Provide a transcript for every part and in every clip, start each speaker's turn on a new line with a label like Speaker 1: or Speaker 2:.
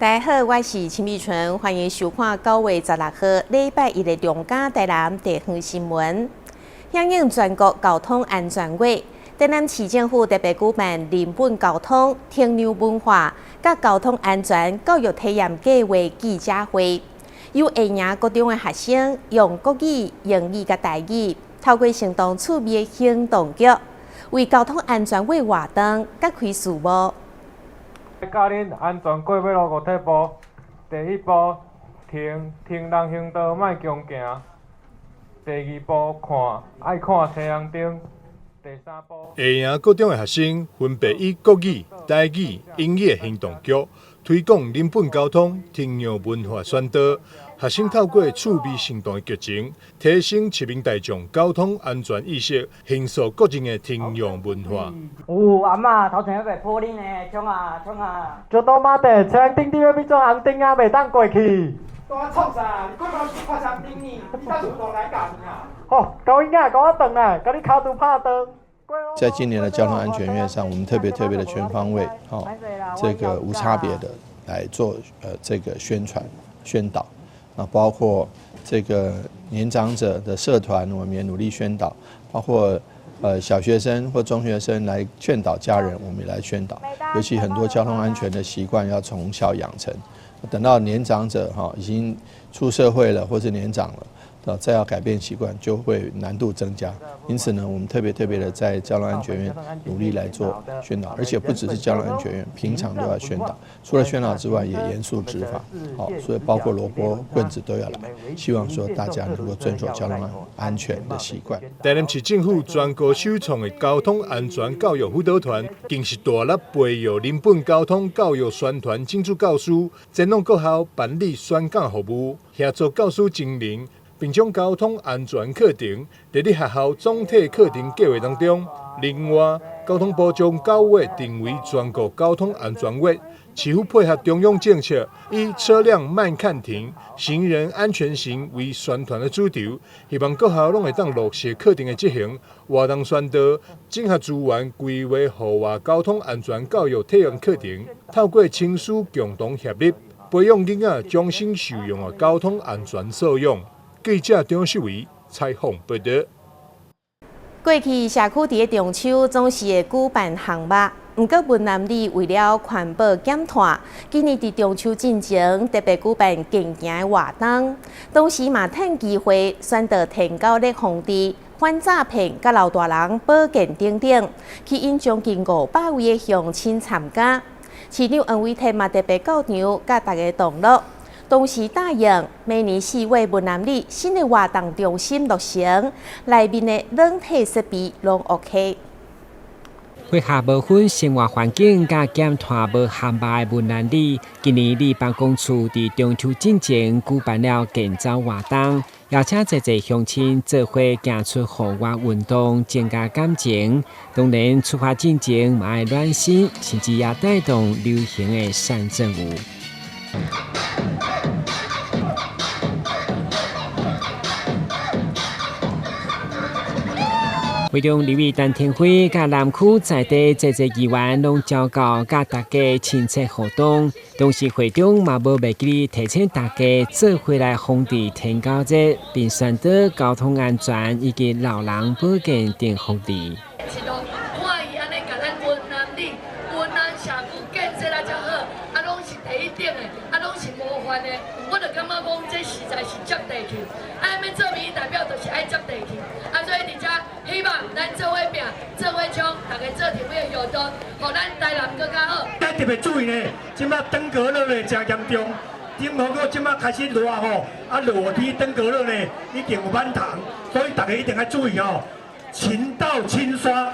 Speaker 1: 大家好，我是陈美纯，欢迎收看9月16号礼拜一的中嘉台南地方新闻。响应全国交通安全月，台南市政府特别举办人本交通、停留文化、甲交通安全教育体验计划记者会，由下营高中的学生用国语、英语甲台语，透过行动趣味的行动剧，为交通安全月活动揭开序幕。
Speaker 2: 教恁安全过马路5步。第一步，停人行道，莫强行。第二步，爱看车红灯。第三步，
Speaker 3: 下营高中的学生分别以国语、台语、英语的行动剧推广人本交通、停让文化宣导。学生透过趣味生动的剧情，提升市民大众交通安全意识，形塑个人的停让文化。
Speaker 4: 有阿嬷头前要袂破恁呢，冲啊！
Speaker 2: 就多马的车红灯要变做红灯啊，袂当过去。
Speaker 5: 我创啥？你看到看啥灯呢？你当主动来干啊？
Speaker 2: 好，高音啊，高等啊，甲你卡图拍灯。
Speaker 6: 在今年的交通安全月上，我们特别的全方位，这个无差别的来做这个宣导。啊，包括这个年长者的社团，我们也努力宣导；包括小学生或中学生来劝导家人，我们也来宣导。尤其很多交通安全的习惯要从小养成，等到年长者已经出社会了或是年长了，再要改变习惯就会难度增加。因此呢，我们特别的在交通安全院努力来做宣导，而且不只是交通安全院，平常都要宣导。除了宣导之外，也严肃执法。所以包括萝卜棍子都要来，希望说大家能够遵守交通安全的习惯。
Speaker 3: 台南市政府全国首创的交通安全教育辅导团，更是大力培育人本交通教育宣传精准教师，前往各校办理宣讲服务，协助教师精灵。并将交通安全课程列入学校总体课程计划当中。另外，交通部将9月定为全国交通安全月，市府配合中央政策，以车辆慢看停、行人安全行为宣传的主题，希望各校拢会当落实课程的执行，活动宣导，整合资源规划户外交通安全教育体验课程，透过亲师共同协力，培养囡仔终身受用的交通安全素养。记者张秀维采访报道。
Speaker 1: 过去社区伫中秋总是会举办项目，不过文南里为了环保减碳，今年伫中秋进前特别举办健行的活动，同时嘛趁机会选择天高热防治、反诈骗、甲老大人保健等等，吸引将近500位的乡亲参加。市长黄伟泰嘛特别到场，甲大家同乐。同时答应，明年4月文南里新的活动中心落成，内面的软体设备拢 OK。
Speaker 7: 配合无分生活环境甲减碳无限排的文南里，今年里办公处伫中秋之前举办了健走活动，邀请侪乡亲做伙行出户外运动，增加感情。当然，出发之前嘛要暖身，甚至也带动流行的山阵舞。会中立委陈天辉甲南区在地侪议员拢招到，甲大家亲切互动。同时会中嘛无忘记提醒大家做伙来防治天高热，并宣导交通安全以及老人保健等福利。
Speaker 8: 我就感觉讲，这实在是接地气。要做民意代表，就是爱接地气。所以伫遮希望咱做伙拼，做伙冲，大家做条尾活动，互咱台南更加好。
Speaker 5: 咱特别注意呢，即摆登革热呢真严重，顶头个即摆开始热落地登革热呢已经有满堂，所以大家一定要注意勤到清刷，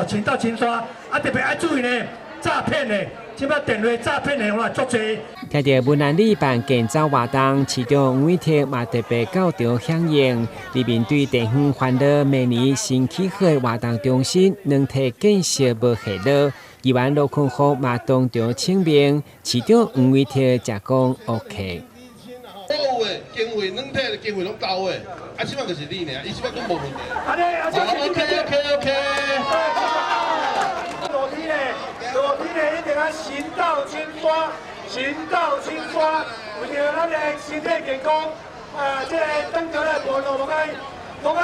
Speaker 5: 勤到清刷，特别要注意呢诈骗呢。即摆电话诈骗的话足多。
Speaker 7: 听到文南里办健走活动，市长黄伟泰嘛特别到场响应。里面对地方欢乐明年新起好的活动中心，能提建设无下落。议员罗坤福嘛当场请命，市长黄伟泰也讲 OK。
Speaker 9: 5月经费软体的经费拢到位，即摆就是你尔，伊即摆都无问题。OK。
Speaker 5: 落地呢一定要勤到清刷，行到清刷，为着咱的身体健康，这个登革的无路，拢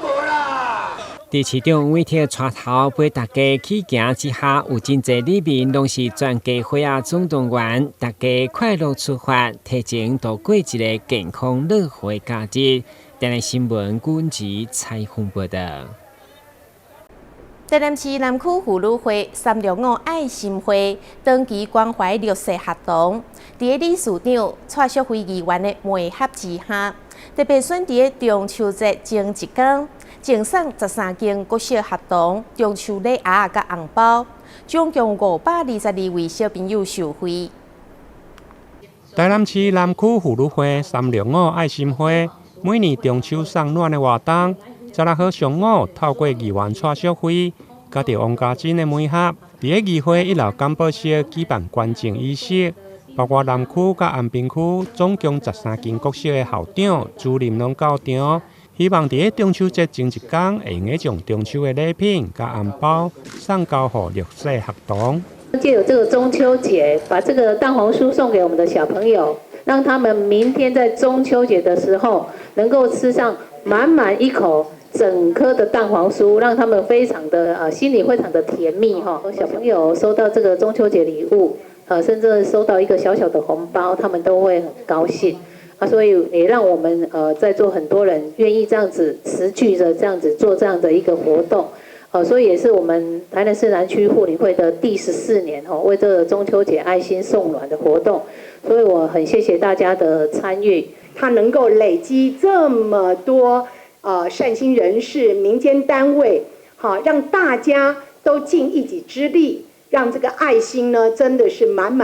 Speaker 5: 无啦。
Speaker 7: 伫市场每天带头陪大家去行之下，有真侪里面拢是专家伙仔总动员，大家快乐出发，提前度过一个健康乐活的假日。台南新闻军事采访报道。
Speaker 1: 台南市南区妇女会365爱心会长期关怀弱势学童，伫理事长蔡淑惠议员的媒合之下，特别选伫中秋节前一天，赠送13间国小学童中秋礼盒甲红包，总共522位小朋友受惠。
Speaker 10: 台南市南区妇女会365爱心会每年中秋送暖的活动，16号上午透过议员蔡淑惠甲着王家珍的媒合，伫个议会1楼干报室举办捐赠仪式，包括南区甲安平区总共13间国小的校长、主任拢到场，希望伫个中秋节前一天会用将中秋的礼品甲红包送交予弱势学童。
Speaker 11: 借由这个中秋节，把这个蛋黄酥送给我们的小朋友，让他们明天在中秋节的时候能够吃上满满一口整颗的蛋黄酥，让他们非常的心里非常的甜蜜哈。小朋友收到这个中秋节礼物，甚至收到一个小小的红包，他们都会很高兴所以也让我们在座很多人愿意这样子持续的这样子做这样的一个活动。所以也是我们台南市南区妇女会的第14年为这个中秋节爱心送暖的活动，所以我很谢谢大家的参与。
Speaker 12: 它能够累积这么多善心人士、民间单位，让大家都尽一己之力，让这个爱心呢真的是满。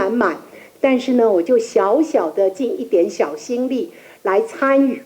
Speaker 12: 但是呢，我就小小的尽一点小心力来参与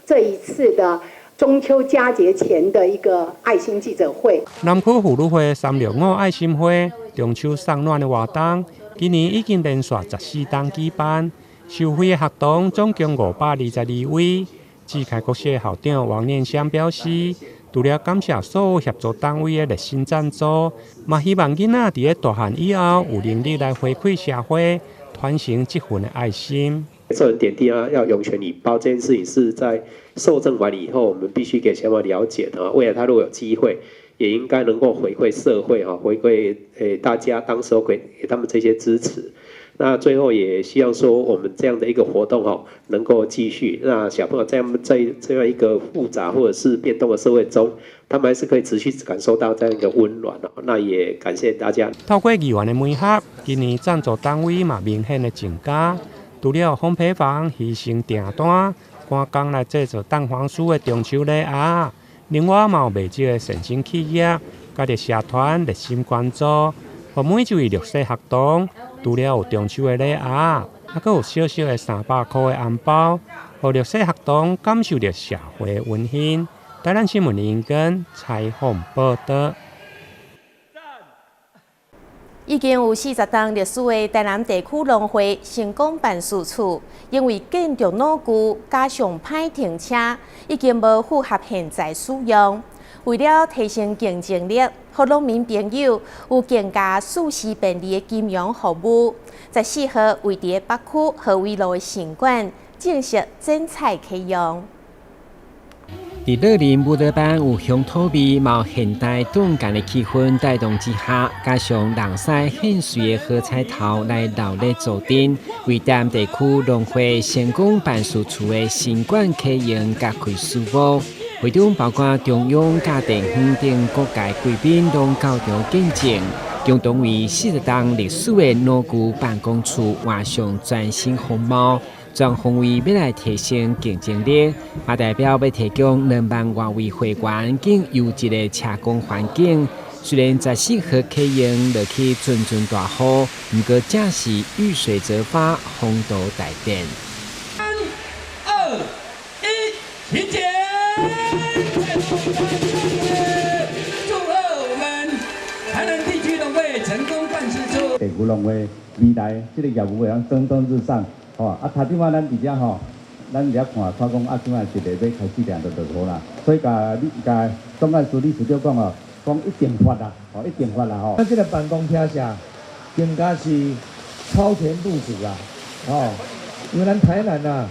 Speaker 12: 这一次的中秋佳节前的一个爱心记者会。
Speaker 10: 南区妇女会365爱心会中秋送暖的活动，今年已经连续14档举办，受惠的学童总共522位。志凯国小校长王念香表示，除了感谢所有协助单位的热心赞助，嘛希望囡仔伫个大汉以后有能力来回馈社会，传承这份的爱心。
Speaker 13: 个人点滴要涌泉以报这件事情是在受赠完以后，我们必须给小朋友了解的。未来他如果有机会，也应该能够回馈社会回馈大家，当时候给他们这些支持。那最后也希望说，我们这样的一个活动能够继续。那小朋友在这样一个复杂或者是变动的社会中，他们还是可以持续感受到这样一个温暖那也感谢大家。
Speaker 10: 透过议员的媒合，今年赞助单位嘛明显的增加。除了烘焙坊牺牲订单，赶工来制作蛋黄酥的中秋礼盒，另外嘛有袂少的善心企业，甲着社团热心关注，互每一位弱势学童，除了有中秋的礼盒，还佫有小小的300块的红包，互弱势学童感受着社会的温馨。台南新闻林根采访报道。
Speaker 1: 已经有40档历史的台南地区农会成功办事处，因为建筑老旧加上歹停车，已经无符合现在使用。为了提升竞争力，互农民朋友有更加舒适便利的金融服务，14号为伫北区河围路的城馆正式展采启用。
Speaker 7: 伫乐林舞蹈班有乡土味、冒现代动感的气氛带动之下，加上人西现水的好彩头来热烈助阵，为台南地区农会成功办事处的新馆启用甲开始务。会中包括中央家庭园等各界贵宾拢到场见证，共同为40档历史的老旧办公处画上全新风貌。全方位要来提升竞争力，也代表要提供2万多位会员更优质的车工环境。虽然14号启用落去阵大雨，不过正是遇水则发，风度大电。
Speaker 5: 3、2、1，请柬！祝贺我们台南地区农会成功办事处。
Speaker 14: 地区农会未来这个业务会向蒸蒸日上。头顶咱伫遮咱伫遮看，看讲怎啊一个要开始量就好啦。所以甲总干事理事长讲一定发啦，一定发啦咱这个办公厅舍更加是超前部署啦，因为咱台南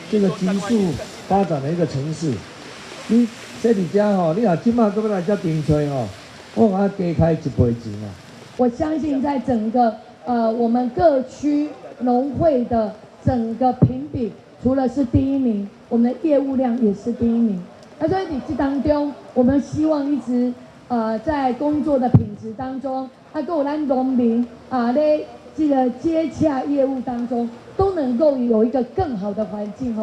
Speaker 14: 这个急速发展的一个城市，你这里家你若今麦搁要来这订厝我给他加开1倍钱啊！
Speaker 15: 我相信在整个我们各区农会的整个评比，除了是第1名，我们的业务量也是第1名。那所以你这当中，我们希望一直在工作的品质当中，还有咱农民在这个接洽业务当中，都能够有一个更好的环境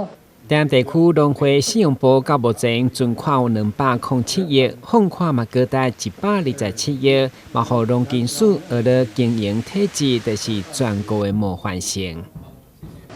Speaker 7: 台南地区农会信用部到目前存款有207亿，放款嘛高达127亿，嘛互农经署学了经营体制，就是全国的模范性。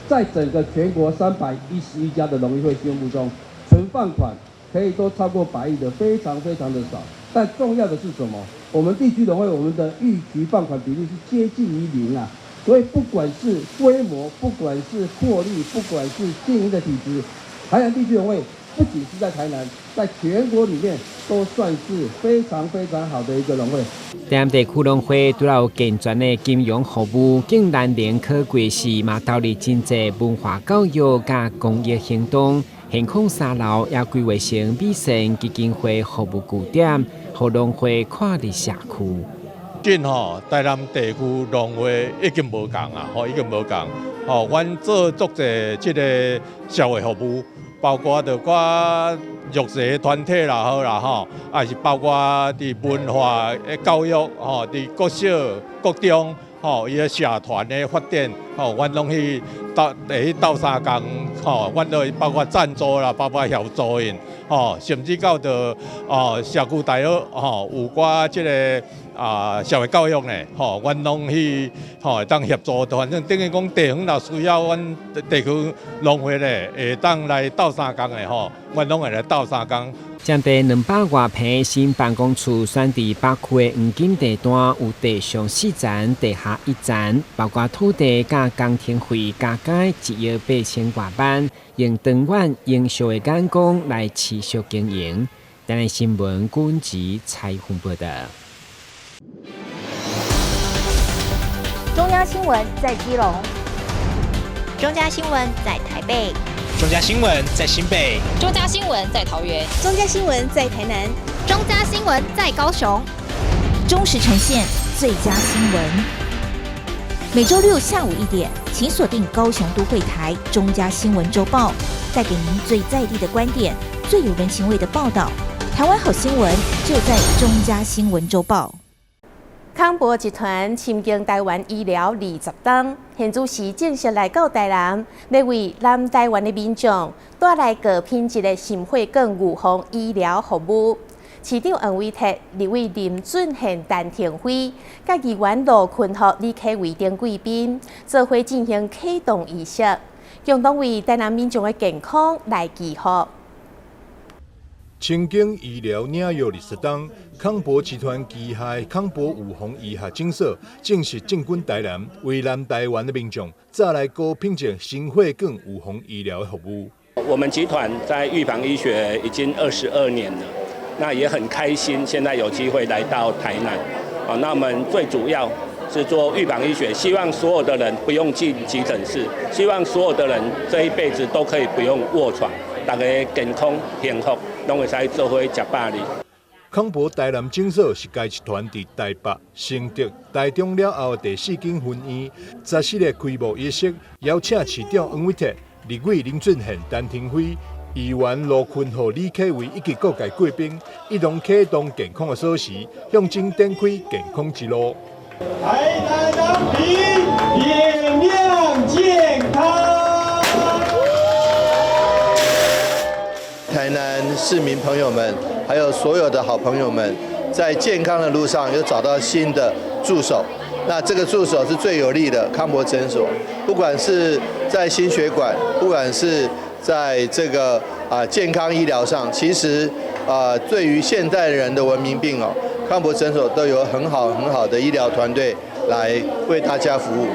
Speaker 14: 在整个全国311家的农业会信用部中，存放款可以都超过100亿的，非常非常的少。但重要的是什么？我们地区农会我们的逾期放款比例是接近于0啊。所以不管是规模，不管是获利，不管是经营的体质，台南地区农会不仅是在台南，在全国里面都算是非常非常好的一个农会。
Speaker 7: 台南地区农会除了有健全的金融服务，更难能可贵是嘛投入真济文化教育加公益行动。现况3楼也规划成美善基金会服务据点，互农会看入社区。
Speaker 16: 台南地区农会已经无共啊，已经无共。阮做足侪即个社会服务，包括着我弱势团体啦好啦也是包括伫文化的教育伫国小、国中伊个社团的发展阮拢去斗相共阮都包括赞助啦，包括协助因甚至到着社区大学有我即个。社会教育呢，阮拢去当协助，反正等于讲地方若需要阮地区农会呢，会当来斗相共的阮拢会来斗相共。
Speaker 7: 将地200多平新办公处选伫北区的黄金地段，有地上4层、地下1层，包括土地甲工程费加起1亿8千多万，用长远营销的眼光来持续经营。台南新闻军集采访报道。
Speaker 17: 中央新闻在基隆，中嘉新闻在台北，
Speaker 18: 中嘉新闻在新北，
Speaker 17: 中嘉新闻在桃园，
Speaker 19: 中嘉新闻在台南，
Speaker 17: 中嘉新闻在高雄，忠实呈现最佳新闻。每周6下午1点，请锁定高雄都会台中嘉新闻周报，带给您最在地的观点，最有人情味的报道。台湾好新闻就在中嘉新闻周报。
Speaker 1: 康博集团深耕台湾医疗20年，现主时正式来到台南，要为南台湾的民众带来高品质的心血管预防医疗服务。市长黄伟哲、立委林俊宪、陈廷辉，甲议员罗坤和李克伟等贵宾，做伙进行启动仪式，共同为台南民众的健康来祈福。
Speaker 3: 深耕医疗领域20年，康博集团旗下的康博预防医学诊所正式进军台南，为南台湾的民众带来高品质心血管预防医疗服务。
Speaker 20: 我们集团在预防医学已经22年了，那也很开心，现在有机会来到台南。那我们最主要是做预防医学，希望所有的人不用进急诊室，希望所有的人这一辈子都可以不用卧床，大家健康幸福。拢会使做伙吃饱哩。
Speaker 3: 康博台南诊所是该集团伫台北、承德、台中了后第4间分院，14日开幕仪式，邀请市长黄伟哲、立委林俊宪、陈廷辉、议员罗坤和李克伟以及各界贵宾，一同启动健康的锁匙，向前展开健康之路。
Speaker 5: 台南人民点亮健康。
Speaker 21: 台南市民朋友们，还有所有的好朋友们，在健康的路上又找到新的助手。那这个助手是最有力的康博诊所，不管是在心血管，不管是在这个健康医疗上，其实对于现代人的文明病康博诊所都有很好的医疗团队来为大家服务。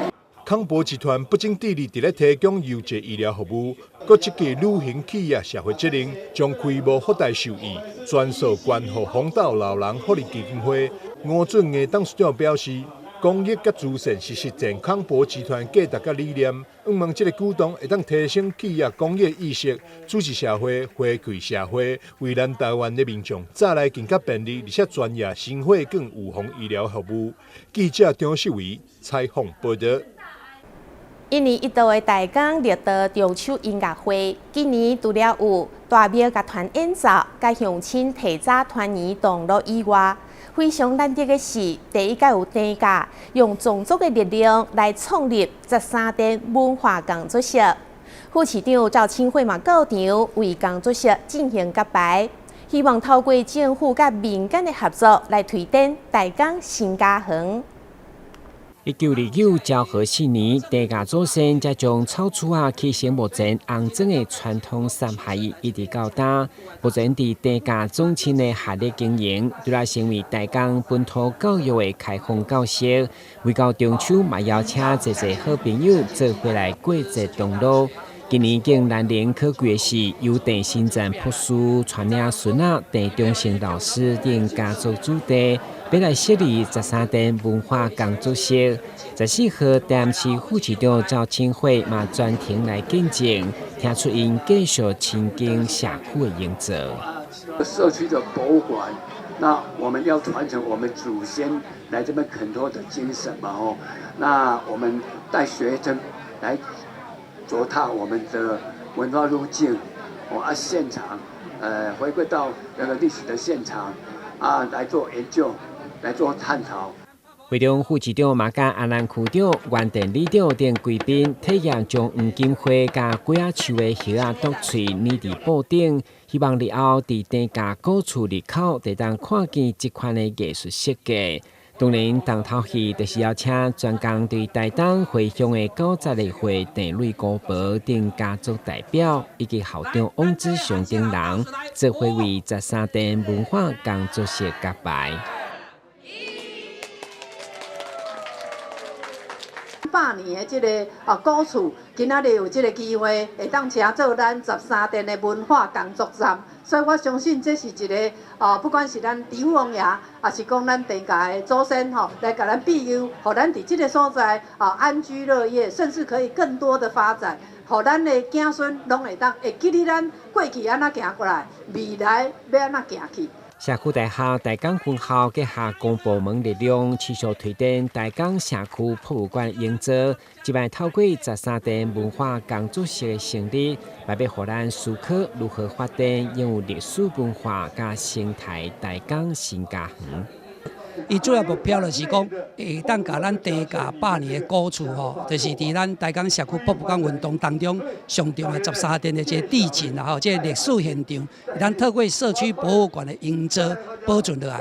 Speaker 3: 康博集团不仅致力伫咧提供优质医疗服务，搁积极履行企业社会责任，将规模扩大受益，专属捐予红岛老人福利基金会。吴俊毅董事长表示，公益甲慈善是实践康博集团价值甲理念。希望这个举动会当提升企业公益意识，组织社会，回馈社会，为咱台湾的民众带来更加便利而且专业、新火更有风医疗服务。记者张世伟采访报道。
Speaker 1: 一年一度的大港绿岛中秋音乐会，今年除了有大庙甲团演奏，甲乡亲提早团圆同乐以外，非常难得的是，第一届有灯架用众族的力量来创立13殿文化工作室。副市长赵庆惠嘛到场为工作室进行揭牌，希望透过政府甲民间的合作来推展大港新家园。
Speaker 7: 1929昭和4年，地价祖先才将草厝啊起成目前红砖的传统三合一，一直到今。目前伫地价宗亲的合力经营，对来成为大港本土教育的开放教室。为到中秋，嘛邀请侪好朋友做回来过节同乐。今年更难能可贵的是，由郑新站博士、传领孙仔、郑中生老师等家族主题，要来设立13殿文化工作室。14号，台南市副市长赵庆惠嘛专程来见证，听出因继续亲近社区的营造。
Speaker 19: 社区的博物馆，那我们要传承我们祖先来这边垦拓的精神嘛吼，那我们带学生来脚踏我们的文化路径，现场，回归到那个历史的现场，来做研究，来做探讨。
Speaker 7: 会中副市长嘛甲阿南区长、原田里长等贵宾体验将黄金花甲几啊树的叶啊剁碎粘伫布顶，希望日后伫地价古厝入口会当看见这款的艺术设计。当然，重头戏就是要请专工对台东回乡的90个岁郑瑞姑婆等家族代表，以及校长王志雄等人，做伙为13殿文化工作室揭牌。
Speaker 22: 100年的这个古厝，今仔日有这个机会，会当请做咱13殿的文化工作站。所以我相信这是一个不管是咱地方爷，还是讲咱地界的祖先来甲咱庇佑，互咱伫这个所在安居乐业，甚至可以更多的发展，互咱的子孙拢会当会记得咱过去安怎行过来，未来要安怎行去。
Speaker 7: 社区大校大港分校结合公部门力量，持续推展大港社区博物馆营造。即摆透过13殿文化工作室的成立，来要互咱思考如何发展拥有历史文化加生态大港新家园。
Speaker 23: 伊主要目标就是讲，会当甲咱地价100年的古厝吼，就是伫咱大港社区博物馆运动当中上重的13殿的这个地景啊，吼，这历史现场，咱透过社区博物馆的营造保存落来。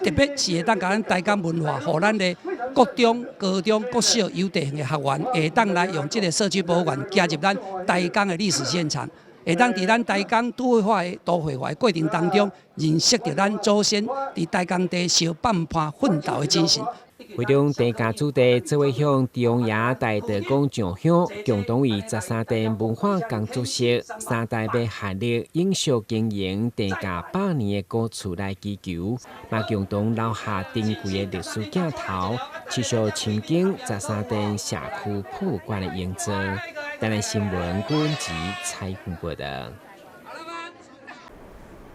Speaker 23: 特别是会当甲咱大港文化，互咱的国中、高中、国小有地形的学员，会当来用这个社区博物馆加入咱大港的历史现场。会当伫咱大港都会化的过程当中，认识到咱祖先伫大港地小半盘奋斗的精神。
Speaker 7: 会中地价主题做伙向地王爷大德公上香，共同为13殿文化工作室3代要合力永续经营地价100年的古厝来祈求，嘛共同留下珍贵的历史镜头，持续亲近13殿社区博物馆的营造。台南新闻郭文吉采访报道。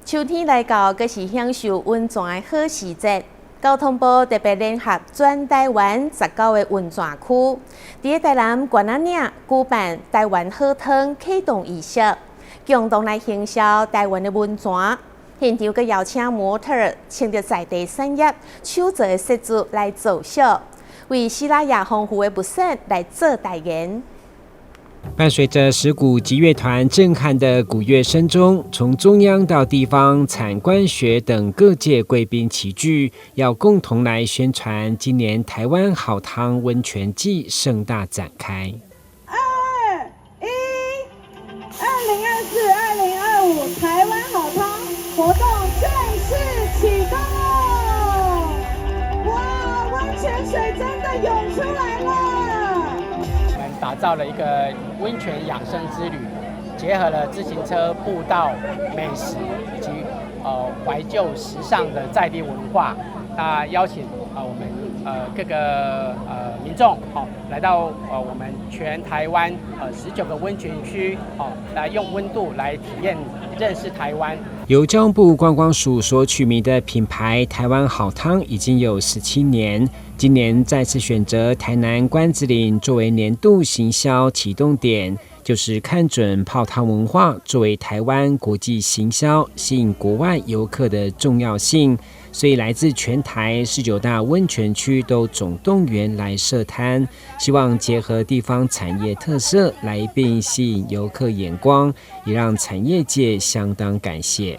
Speaker 1: 秋天来到，更是享受温泉的好时节。交通部特别联合全台湾19个温泉区，伫台南关仔岭举办台湾好汤启动仪式，共同来行销台湾的温泉。现场佮邀请模特穿着在地产业手做的设置来造秀，为西拉雅丰富的物产来做代言。
Speaker 7: 伴随着石鼓集乐团震撼的鼓乐声中，从中央到地方产官学等各界贵宾齐聚，要共同来宣传今年台湾好汤温泉季盛大展开。
Speaker 15: 2024-2025台湾好汤活动正式启动！哇，温泉水真的涌出来了！
Speaker 24: 打造了一个温泉养生之旅，结合了自行车、步道、美食以及怀旧时尚的在地文化。那邀请我们各个民众来到我们全台湾19个温泉区来用温度来体验认识台湾。
Speaker 7: 由交通部观光署所取名的品牌台湾好汤已经有17年，今年再次选择台南关子岭作为年度行销启动点，就是看准泡汤文化作为台湾国际行销吸引国外游客的重要性，所以来自全台19大温泉区都总动员来设摊，希望结合地方产业特色来并吸引游客眼光，也让产业界相当感谢。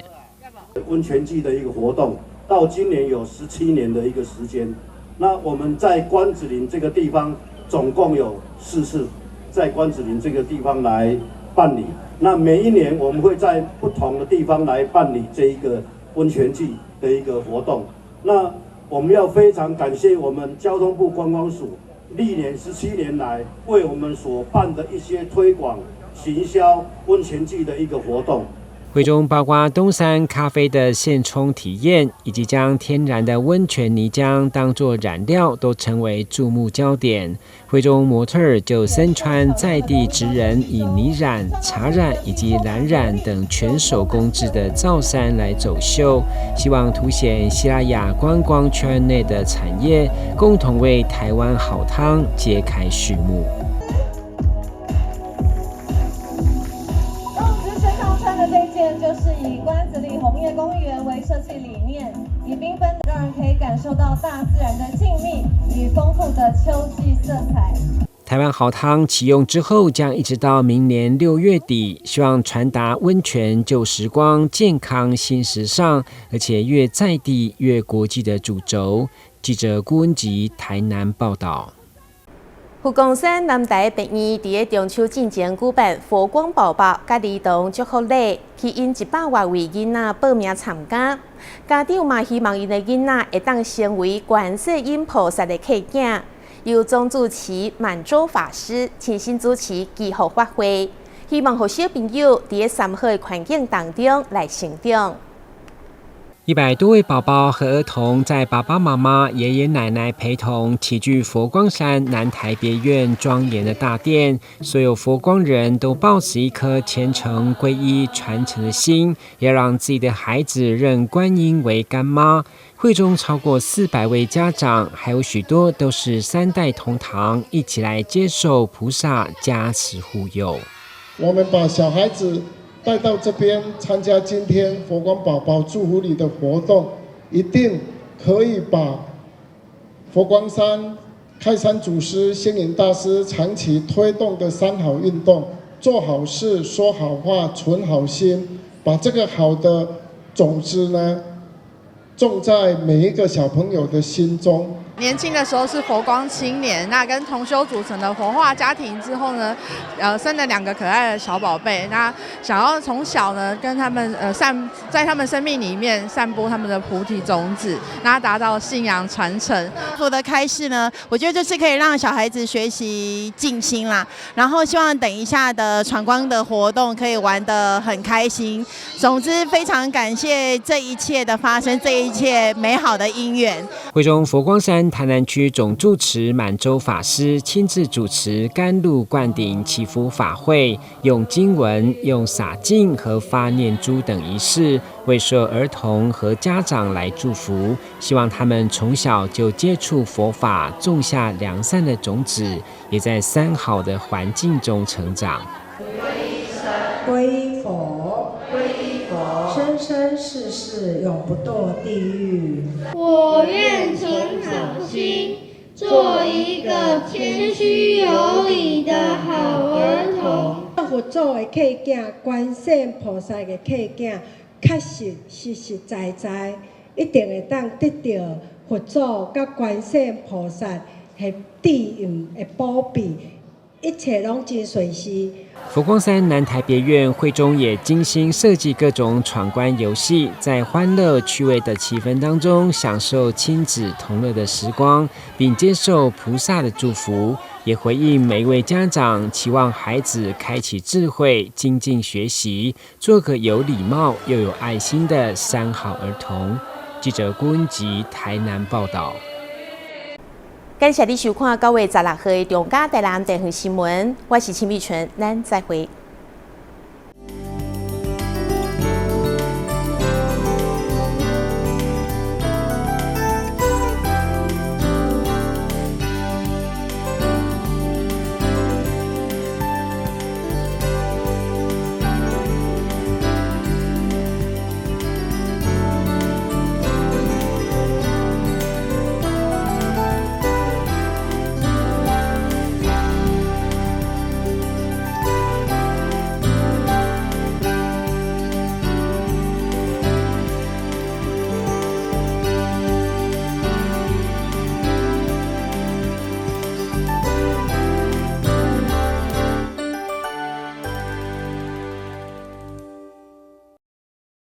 Speaker 2: 温泉季的一个活动到今年有17年的一个时间，那我们在关子岭这个地方总共有4次在关子岭这个地方来办理，那每一年我们会在不同的地方来办理这一个温泉季的一个活动。那我们要非常感谢我们交通部观光署历年17年来为我们所办的一些推广行销温泉季的一个活动。
Speaker 7: 会中包括东山咖啡的现冲体验，以及将天然的温泉泥浆当作染料，都成为注目焦点。会中模特儿就身穿在地职人以泥染、茶染以及蓝染等全手工制的罩衫来走秀，希望凸显西拉雅观光圈内的产业，共同为台湾好汤揭开序幕。
Speaker 4: 就是以关子岭红叶公园为设计理念，以缤纷让人可以感受到大自然的静谧与丰富的秋季色彩。
Speaker 7: 台湾好汤启用之后，将一直到明年6月底，希望传达温泉旧时光、健康新时尚，而且越在地越国际的主轴。记者顾文吉台南报道。
Speaker 1: 福冈县南台北院伫中秋进前举办佛光宝宝甲儿童祝福礼，吸引100多位囡仔报名参加。家长嘛希望因的囡仔会当成为观世音菩萨的客囝。由总主持满洲法师亲身主持祈福法会，希望让小朋友伫3好的环境当中来成长。
Speaker 7: 100多位宝宝和儿童在爸爸妈妈、爷爷奶奶陪同齐聚佛光山南台别院庄严的大殿，所有佛光人都抱持一颗虔诚皈依传承的心，要让自己的孩子认观音为干妈。会中超过400位家长，还有许多都是3代同堂，一起来接受菩萨加持护佑。
Speaker 6: 我们把小孩子带到这边参加今天佛光宝宝祝福礼的活动，一定可以把佛光山开山祖师星云大师长期推动的3好运动，做好事、说好话、存好心，把这个好的种子呢种在每一个小朋友的心中。
Speaker 8: 年轻的时候是佛光青年，那跟同修组成的活化家庭之后呢，生了2个可爱的小宝贝。那想要从小呢跟他们在他们生命里面散播他们的菩提种子，那达到信仰传承。
Speaker 25: 佛的开示呢，我觉得就是可以让小孩子学习静心啦，然后希望等一下的闯关的活动可以玩得很开心。总之，非常感谢这一切的发生，这一切美好的因缘。
Speaker 7: 会中佛光山台南区总住持满洲法师亲自主持甘露灌顶祈福法会，用经文、用洒净和发念珠等仪式，为所有儿童和家长来祝福，希望他们从小就接触佛法，种下良善的种子，也在3好的环境中成长。
Speaker 26: 皈依佛，生生世世永不堕地狱。
Speaker 27: 我愿存好心，做一个谦虚有礼的好儿童。
Speaker 26: 佛祖的客囝，观世音菩萨的客囝，确实实实在在，一定会当得到佛祖甲观世音菩萨的庇佑的保庇，一切拢真顺遂。
Speaker 7: 佛光山南台别院会中也精心设计各种闯关游戏，在欢乐趣味的气氛当中，享受亲子同乐的时光，并接受菩萨的祝福，也回应每一位家长期望孩子开启智慧、精进学习，做个有礼貌又有爱心的3好儿童。记者郭文吉台南报道。
Speaker 1: 感谢你收看9月16号的中嘉台南地方新闻，我是秦美纯，咱再会。